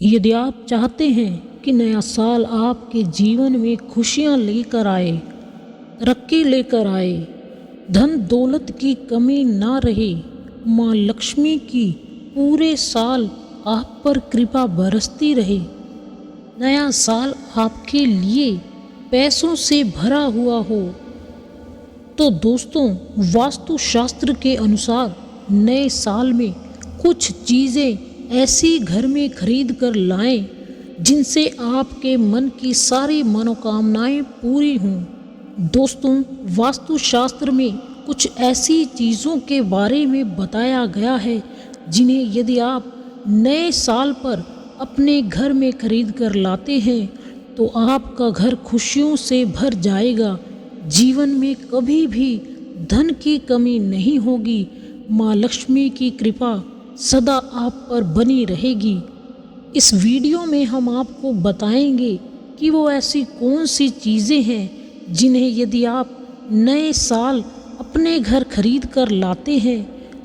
यदि आप चाहते हैं कि नया साल आपके जीवन में खुशियां लेकर आए, तरक्की लेकर आए, धन दौलत की कमी ना रहे, माँ लक्ष्मी की पूरे साल आप पर कृपा बरसती रहे, नया साल आपके लिए पैसों से भरा हुआ हो, तो दोस्तों वास्तु शास्त्र के अनुसार नए साल में कुछ चीज़ें ऐसी घर में खरीद कर लाएं जिनसे आपके मन की सारी मनोकामनाएं पूरी हों। दोस्तों वास्तु शास्त्र में कुछ ऐसी चीज़ों के बारे में बताया गया है जिन्हें यदि आप नए साल पर अपने घर में खरीद कर लाते हैं तो आपका घर खुशियों से भर जाएगा। जीवन में कभी भी धन की कमी नहीं होगी। माँ लक्ष्मी की कृपा सदा आप पर बनी रहेगी। इस वीडियो में हम आपको बताएंगे कि वो ऐसी कौन सी चीज़ें हैं जिन्हें यदि आप नए साल अपने घर खरीद कर लाते हैं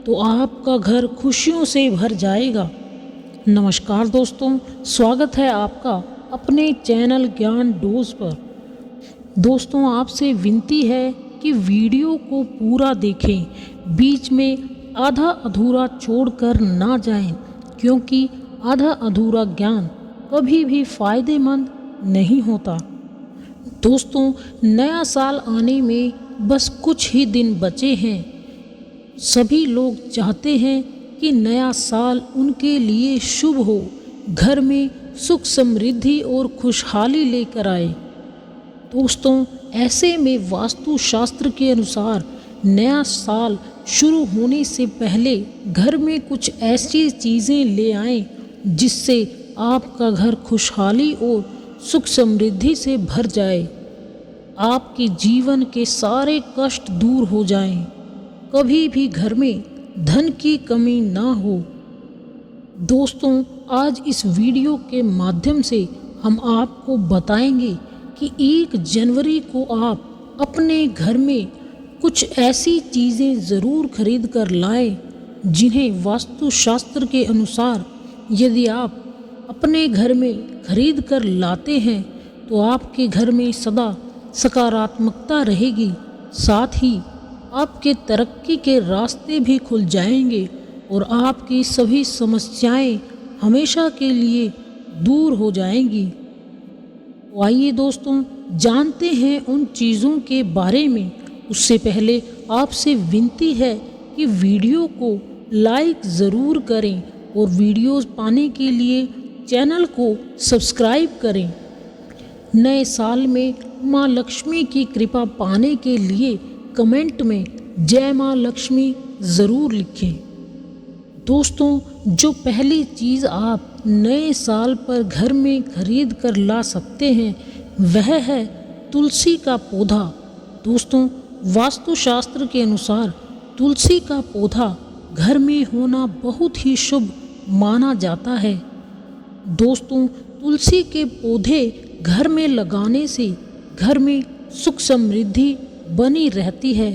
तो आपका घर खुशियों से भर जाएगा। नमस्कार दोस्तों, स्वागत है आपका अपने चैनल ज्ञान डोज पर। दोस्तों आपसे विनती है कि वीडियो को पूरा देखें, बीच में आधा अधूरा छोड़कर ना जाएं, क्योंकि आधा अधूरा ज्ञान कभी भी फायदेमंद नहीं होता। दोस्तों नया साल आने में बस कुछ ही दिन बचे हैं। सभी लोग चाहते हैं कि नया साल उनके लिए शुभ हो, घर में सुख समृद्धि और खुशहाली लेकर आए। दोस्तों ऐसे में वास्तु शास्त्र के अनुसार नया साल शुरू होने से पहले घर में कुछ ऐसी चीज़ें ले आएं जिससे आपका घर खुशहाली और सुख समृद्धि से भर जाए, आपके जीवन के सारे कष्ट दूर हो जाएं, कभी भी घर में धन की कमी ना हो। दोस्तों आज इस वीडियो के माध्यम से हम आपको बताएंगे कि 1 जनवरी को आप अपने घर में कुछ ऐसी चीज़ें ज़रूर खरीद कर लाएं जिन्हें वास्तु शास्त्र के अनुसार यदि आप अपने घर में खरीद कर लाते हैं तो आपके घर में सदा सकारात्मकता रहेगी, साथ ही आपके तरक्की के रास्ते भी खुल जाएंगे और आपकी सभी समस्याएं हमेशा के लिए दूर हो जाएंगी। तो आइए दोस्तों जानते हैं उन चीज़ों के बारे में। उससे पहले आपसे विनती है कि वीडियो को लाइक ज़रूर करें और वीडियोस पाने के लिए चैनल को सब्सक्राइब करें। नए साल में माँ लक्ष्मी की कृपा पाने के लिए कमेंट में जय माँ लक्ष्मी ज़रूर लिखें। दोस्तों जो पहली चीज़ आप नए साल पर घर में खरीद कर ला सकते हैं वह है तुलसी का पौधा। दोस्तों वास्तुशास्त्र के अनुसार तुलसी का पौधा घर में होना बहुत ही शुभ माना जाता है। दोस्तों तुलसी के पौधे घर में लगाने से घर में सुख समृद्धि बनी रहती है।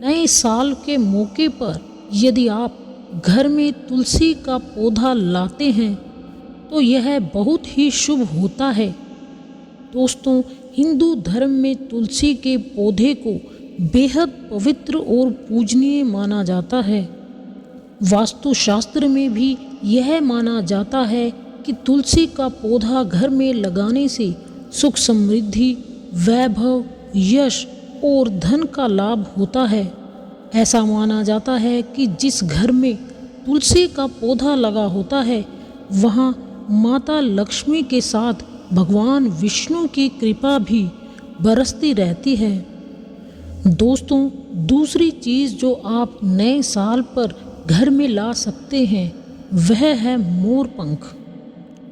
नए साल के मौके पर यदि आप घर में तुलसी का पौधा लाते हैं तो यह बहुत ही शुभ होता है। दोस्तों हिंदू धर्म में तुलसी के पौधे को बेहद पवित्र और पूजनीय माना जाता है। वास्तुशास्त्र में भी यह माना जाता है कि तुलसी का पौधा घर में लगाने से सुख समृद्धि, वैभव, यश और धन का लाभ होता है। ऐसा माना जाता है कि जिस घर में तुलसी का पौधा लगा होता है वहाँ माता लक्ष्मी के साथ भगवान विष्णु की कृपा भी बरसती रहती है। दोस्तों दूसरी चीज़ जो आप नए साल पर घर में ला सकते हैं वह है मोर पंख।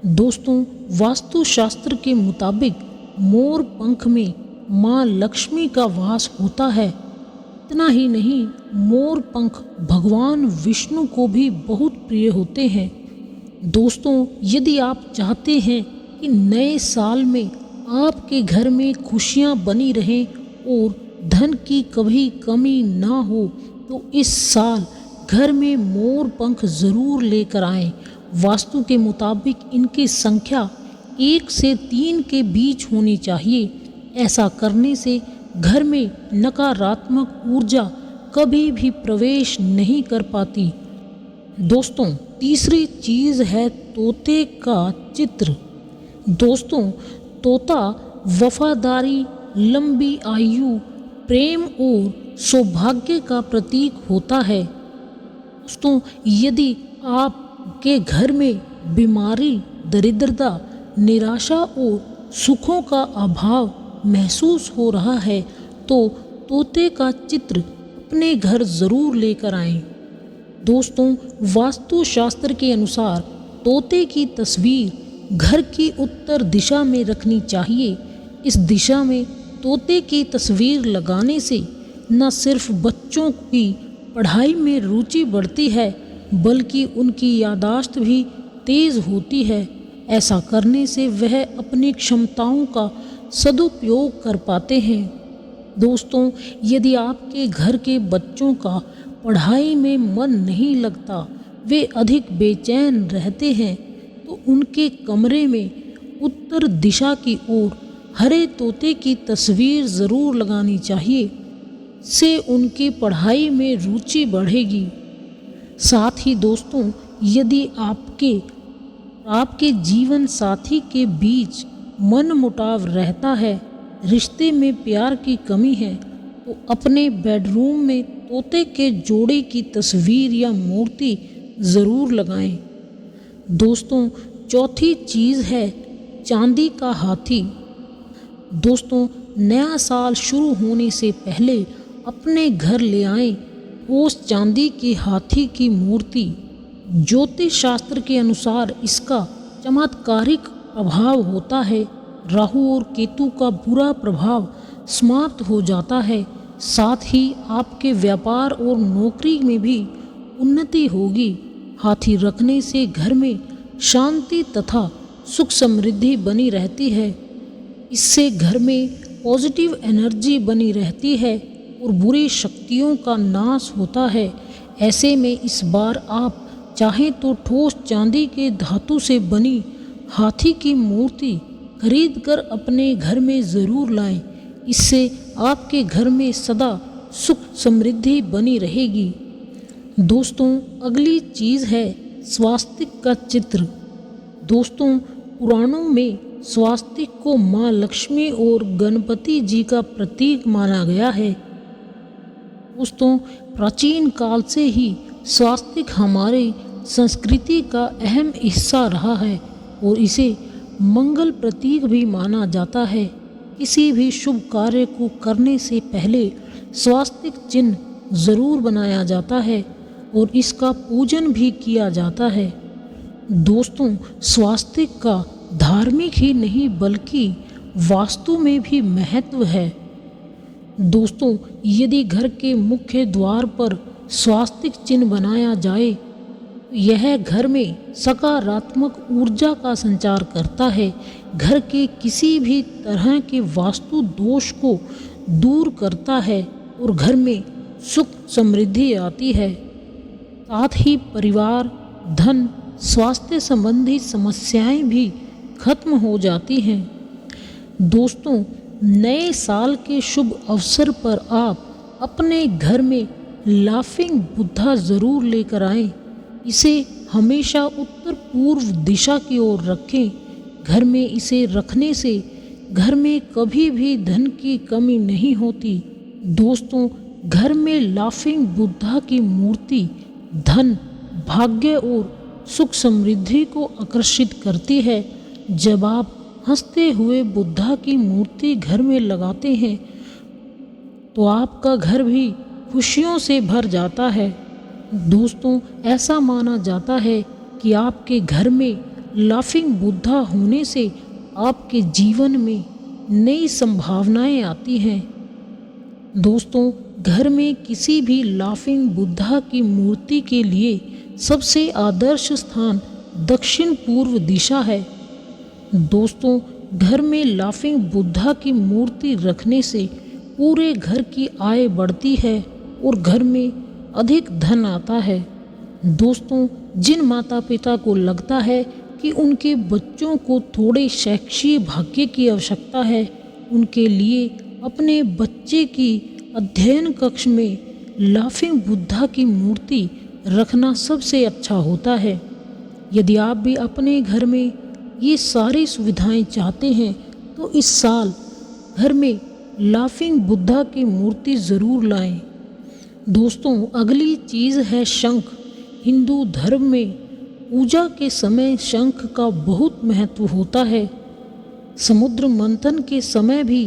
दोस्तों वास्तुशास्त्र के मुताबिक मोर पंख में माँ लक्ष्मी का वास होता है। इतना ही नहीं, मोर पंख भगवान विष्णु को भी बहुत प्रिय होते हैं। दोस्तों यदि आप चाहते हैं कि नए साल में आपके घर में खुशियां बनी रहें और धन की कभी कमी ना हो तो इस साल घर में मोर पंख ज़रूर लेकर आएं वास्तु के मुताबिक इनकी संख्या 1 से 3 के बीच होनी चाहिए। ऐसा करने से घर में नकारात्मक ऊर्जा कभी भी प्रवेश नहीं कर पाती। दोस्तों, तीसरी चीज़ है तोते का चित्र। दोस्तों, तोता वफादारी, लंबी आयु, प्रेम और सौभाग्य का प्रतीक होता है। दोस्तों, यदि आपके घर में बीमारी, दरिद्रता, निराशा और सुखों का अभाव महसूस हो रहा है तो तोते का चित्र अपने घर ज़रूर लेकर आएं। दोस्तों, वास्तुशास्त्र के अनुसार तोते की तस्वीर घर की उत्तर दिशा में रखनी चाहिए। इस दिशा में तोते की तस्वीर लगाने से न सिर्फ बच्चों की पढ़ाई में रुचि बढ़ती है बल्कि उनकी याददाश्त भी तेज़ होती है। ऐसा करने से वह अपनी क्षमताओं का सदुपयोग कर पाते हैं। दोस्तों, यदि आपके घर के बच्चों का पढ़ाई में मन नहीं लगता, वे अधिक बेचैन रहते हैं, तो उनके कमरे में उत्तर दिशा की ओर हरे तोते की तस्वीर ज़रूर लगानी चाहिए। से उनकी पढ़ाई में रुचि बढ़ेगी। साथ ही दोस्तों, यदि आपके जीवन साथी के बीच मनमुटाव रहता है, रिश्ते में प्यार की कमी है, तो अपने बेडरूम में तोते के जोड़े की तस्वीर या मूर्ति ज़रूर लगाएं। दोस्तों, चौथी चीज़ है चांदी का हाथी। दोस्तों, नया साल शुरू होने से पहले अपने घर ले आएं उस चांदी के हाथी की मूर्ति। ज्योतिष शास्त्र के अनुसार इसका चमत्कारिक प्रभाव होता है। राहु और केतु का बुरा प्रभाव समाप्त हो जाता है। साथ ही आपके व्यापार और नौकरी में भी उन्नति होगी। हाथी रखने से घर में शांति तथा सुख समृद्धि बनी रहती है। इससे घर में पॉजिटिव एनर्जी बनी रहती है और बुरी शक्तियों का नाश होता है। ऐसे में इस बार आप चाहें तो ठोस चांदी के धातु से बनी हाथी की मूर्ति खरीद कर अपने घर में ज़रूर लाएं। इससे आपके घर में सदा सुख समृद्धि बनी रहेगी। दोस्तों, अगली चीज़ है स्वास्तिक का चित्र। दोस्तों, पुराणों में स्वास्तिक को माँ लक्ष्मी और गणपति जी का प्रतीक माना गया है। दोस्तों, प्राचीन काल से ही स्वास्तिक हमारे संस्कृति का अहम हिस्सा रहा है और इसे मंगल प्रतीक भी माना जाता है। किसी भी शुभ कार्य को करने से पहले स्वास्तिक चिन्ह ज़रूर बनाया जाता है और इसका पूजन भी किया जाता है। दोस्तों, स्वास्तिक का धार्मिक ही नहीं बल्कि वास्तु में भी महत्व है। दोस्तों, यदि घर के मुख्य द्वार पर स्वास्तिक चिन्ह बनाया जाए तो यह घर में सकारात्मक ऊर्जा का संचार करता है, घर के किसी भी तरह के वास्तु दोष को दूर करता है और घर में सुख समृद्धि आती है। साथ ही परिवार, धन, स्वास्थ्य संबंधी समस्याएं भी खत्म हो जाती हैं। दोस्तों, नए साल के शुभ अवसर पर आप अपने घर में लाफिंग बुद्धा ज़रूर लेकर आएं। इसे हमेशा उत्तर पूर्व दिशा की ओर रखें। घर में इसे रखने से घर में कभी भी धन की कमी नहीं होती। दोस्तों, घर में लाफिंग बुद्धा की मूर्ति धन, भाग्य और सुख समृद्धि को आकर्षित करती है। जब आप हंसते हुए बुद्धा की मूर्ति घर में लगाते हैं तो आपका घर भी खुशियों से भर जाता है। दोस्तों, ऐसा माना जाता है कि आपके घर में लाफिंग बुद्धा होने से आपके जीवन में नई संभावनाएं आती हैं। दोस्तों, घर में किसी भी लाफिंग बुद्धा की मूर्ति के लिए सबसे आदर्श स्थान दक्षिण पूर्व दिशा है। दोस्तों, घर में लाफिंग बुद्धा की मूर्ति रखने से पूरे घर की आय बढ़ती है और घर में अधिक धन आता है। दोस्तों, जिन माता पिता को लगता है कि उनके बच्चों को थोड़े शैक्षिक भाग्य की आवश्यकता है, उनके लिए अपने बच्चे की अध्ययन कक्ष में लाफिंग बुद्धा की मूर्ति रखना सबसे अच्छा होता है। यदि आप भी अपने घर में ये सारी सुविधाएं चाहते हैं तो इस साल घर में लाफिंग बुद्धा की मूर्ति ज़रूर लाएं। दोस्तों, अगली चीज़ है शंख। हिंदू धर्म में पूजा के समय शंख का बहुत महत्व होता है। समुद्र मंथन के समय भी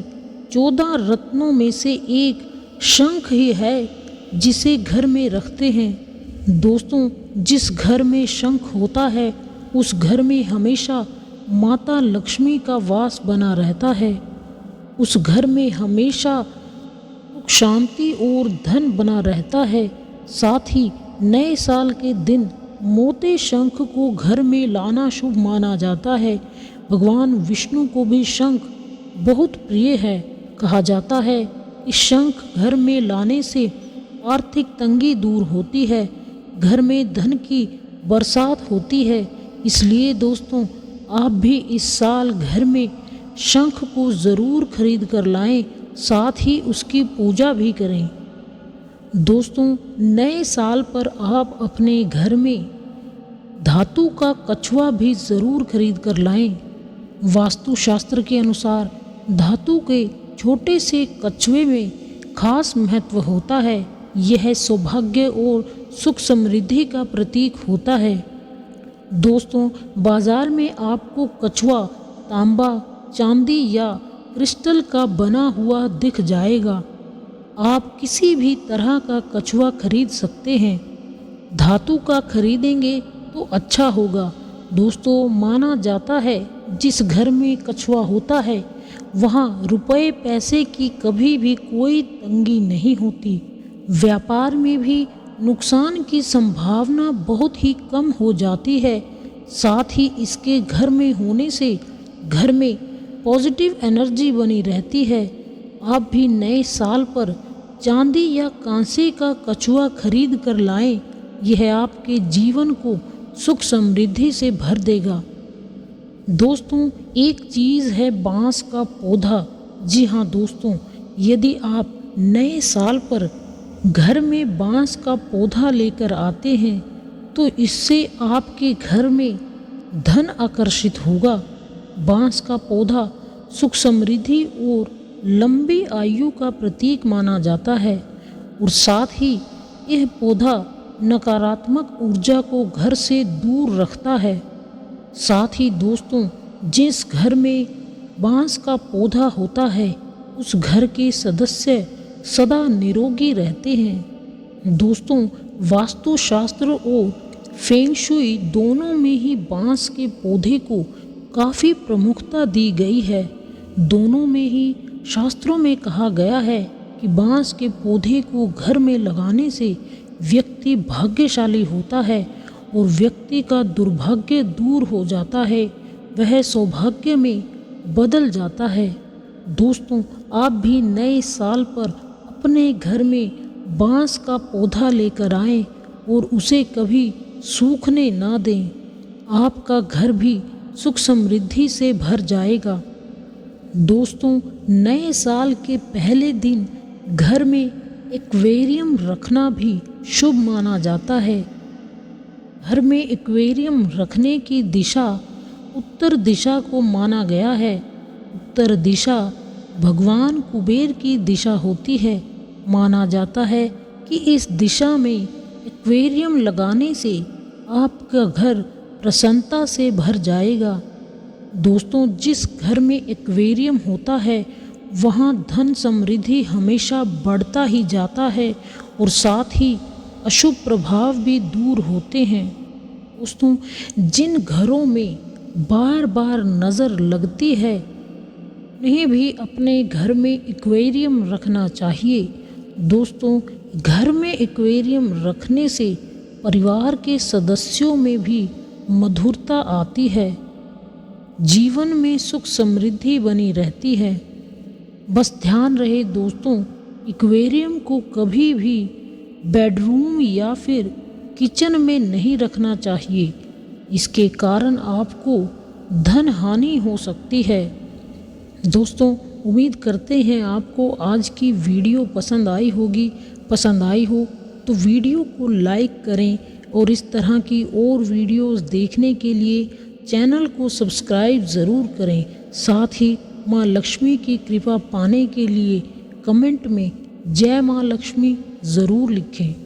14 रत्नों में से एक शंख ही है जिसे घर में रखते हैं। दोस्तों, जिस घर में शंख होता है उस घर में हमेशा माता लक्ष्मी का वास बना रहता है। उस घर में हमेशा सुख शांति और धन बना रहता है। साथ ही नए साल के दिन मोटे शंख को घर में लाना शुभ माना जाता है। भगवान विष्णु को भी शंख बहुत प्रिय है। कहा जाता है कि शंख घर में लाने से आर्थिक तंगी दूर होती है, घर में धन की बरसात होती है। इसलिए दोस्तों, आप भी इस साल घर में शंख को ज़रूर खरीद कर लाएं, साथ ही उसकी पूजा भी करें। दोस्तों, नए साल पर आप अपने घर में धातु का कछुआ भी ज़रूर खरीद कर लाएं। वास्तुशास्त्र के अनुसार धातु के छोटे से कछुए में खास महत्व होता है। यह सौभाग्य और सुख समृद्धि का प्रतीक होता है। दोस्तों, बाज़ार में आपको कछुआ तांबा, चांदी या क्रिस्टल का बना हुआ दिख जाएगा। आप किसी भी तरह का कछुआ खरीद सकते हैं। धातु का खरीदेंगे तो अच्छा होगा। दोस्तों, माना जाता है जिस घर में कछुआ होता है वहाँ रुपए पैसे की कभी भी कोई तंगी नहीं होती। व्यापार में भी नुकसान की संभावना बहुत ही कम हो जाती है। साथ ही इसके घर में होने से घर में पॉजिटिव एनर्जी बनी रहती है। आप भी नए साल पर चांदी या कांसे का कछुआ खरीद कर लाएं। यह आपके जीवन को सुख समृद्धि से भर देगा। दोस्तों, एक चीज़ है बांस का पौधा। जी हाँ दोस्तों, यदि आप नए साल पर घर में बांस का पौधा लेकर आते हैं तो इससे आपके घर में धन आकर्षित होगा। बांस का पौधा सुख समृद्धि और लंबी आयु का प्रतीक माना जाता है और साथ ही यह पौधा नकारात्मक ऊर्जा को घर से दूर रखता है। साथ ही दोस्तों, जिस घर में बांस का पौधा होता है उस घर के सदस्य सदा निरोगी रहते हैं। दोस्तों, वास्तुशास्त्र और फेंग शुई दोनों में ही बांस के पौधे को काफ़ी प्रमुखता दी गई है। दोनों में ही शास्त्रों में कहा गया है कि बांस के पौधे को घर में लगाने से व्यक्ति भाग्यशाली होता है और व्यक्ति का दुर्भाग्य दूर हो जाता है, वह सौभाग्य में बदल जाता है। दोस्तों, आप भी नए साल पर अपने घर में बांस का पौधा लेकर आएं और उसे कभी सूखने ना दें। आपका घर भी सुख समृद्धि से भर जाएगा। दोस्तों, नए साल के पहले दिन घर में एक्वेरियम रखना भी शुभ माना जाता है। घर में एक्वेरियम रखने की दिशा उत्तर दिशा को माना गया है। उत्तर दिशा भगवान कुबेर की दिशा होती है। माना जाता है कि इस दिशा में एक्वेरियम लगाने से आपका घर प्रसन्नता से भर जाएगा। दोस्तों, जिस घर में एक्वेरियम होता है वहाँ धन समृद्धि हमेशा बढ़ता ही जाता है और साथ ही अशुभ प्रभाव भी दूर होते हैं। दोस्तों, जिन घरों में बार बार नज़र लगती है उन्हें भी अपने घर में एक्वेरियम रखना चाहिए। दोस्तों, घर में एक्वेरियम रखने से परिवार के सदस्यों में भी मधुरता आती है, जीवन में सुख समृद्धि बनी रहती है। बस ध्यान रहे दोस्तों, एक्वेरियम को कभी भी बेडरूम या फिर किचन में नहीं रखना चाहिए। इसके कारण आपको धन हानि हो सकती है। दोस्तों, उम्मीद करते हैं आपको आज की वीडियो पसंद आई होगी। पसंद आई हो तो वीडियो को लाइक करें और इस तरह की और वीडियोस देखने के लिए चैनल को सब्सक्राइब ज़रूर करें। साथ ही माँ लक्ष्मी की कृपा पाने के लिए कमेंट में जय माँ लक्ष्मी ज़रूर लिखें।